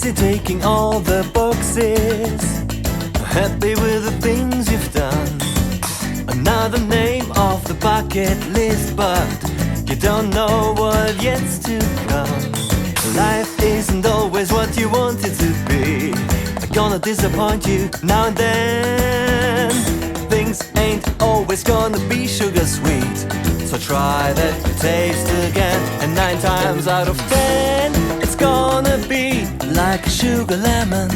busy taking all the boxes, happy with the things you've done. Another name off the bucket list, but you don't know what yet's to come. Life isn't always what you want it to be. I'm gonna disappoint you now and then. Things ain't always gonna be sugar sweet, so try that taste again. And 9 times out of 10, it's gonna be like a sugar lemon.